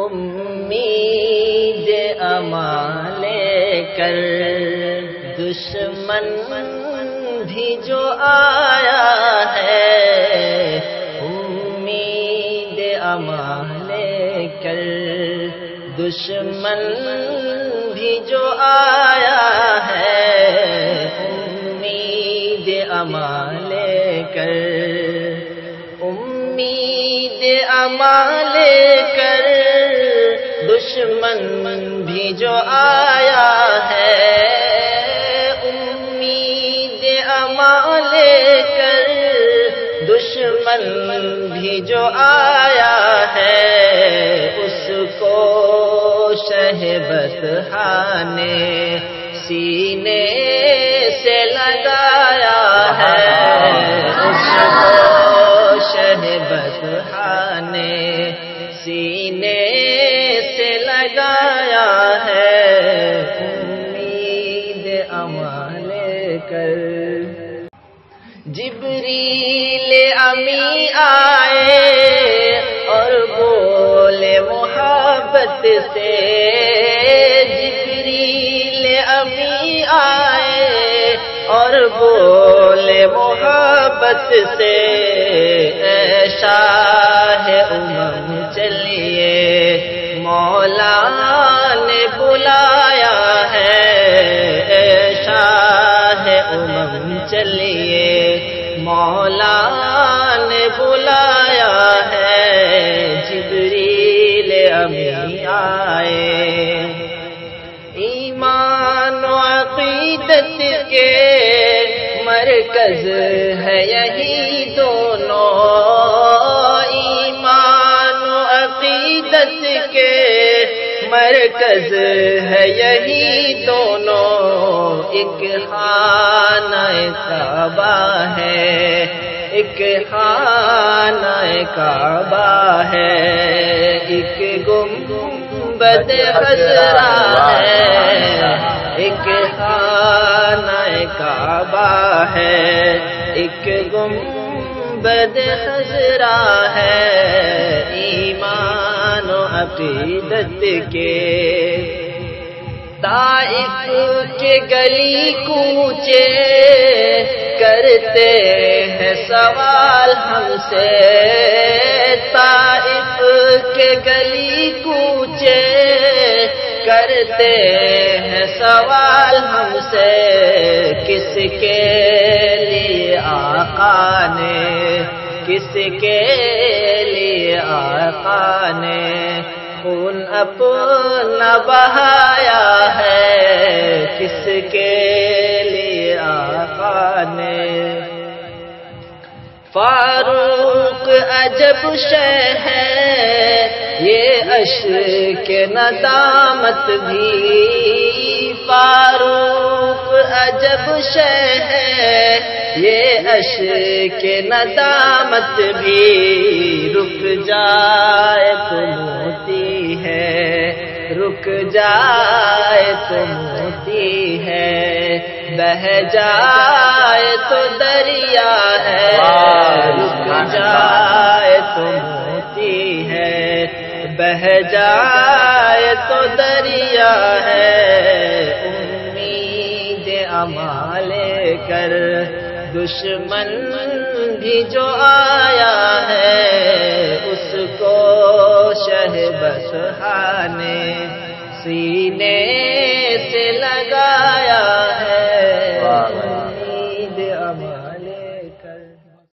امید امان لے کر دشمن بھی جو آیا ہے، امید امان لے کر دشمن بھی جو آیا ہے، امید امان لے کر، امید امان لے کر دشمن بھی جو آیا ہے، امید امان لے کر دشمن بھی جو آیا ہے، اس کو شہبتہا نے سینے سے لگایا ہے، اس کو شہبتہا نے سینے سے لگایا ہے، امید امان لے کر۔ جبریل امی آئے اور بولے محبت سے، جبریل امی آئے اور بولے محبت سے، اے شاہ امم چلیے مولا نے بلایا ہے، اے شاہ امم چلیے مولا نے بلایا ہے، جبریل امی آئے۔ ایمان و عقیدت کے مرکز ہے یہی دونوں، ایمان و عقیدت کے مرکز ہے یہی دونوں، ایک خانہ کعبہ ہے، ایک خانہ کعبہ ہے، ایک گنبد خضرا ہے، ایک خانہ کعبہ ہے، ایک گنبد خضرا ہے، ایمان و عقیدت کے۔ طائف کے گلی کوچے کرتے ہیں سوال ہم سے، طائف کے گلی کوچے کرتے ہیں سوال ہم سے، کس کے لیے آقا نے، کس کے لیے آقا نے خون اپنا بہایا ہے، کس کے لیے آقا نے۔ فاروق عجب شے ہے یہ اشک ندامت بھی، فاروق عجب شے ہے یہ اشک ندامت بھی، رک جائے تو موتی ہے، رک جائے تو موتی ہے، بہہ جائے تو دریا ہے، رک جائے تو موتی ہے، بہہ جائے تو دریا ہے، امید امان لے کر دشمن بھی جو آیا ہے، اس کو شہبتہا نے سینے سے لگا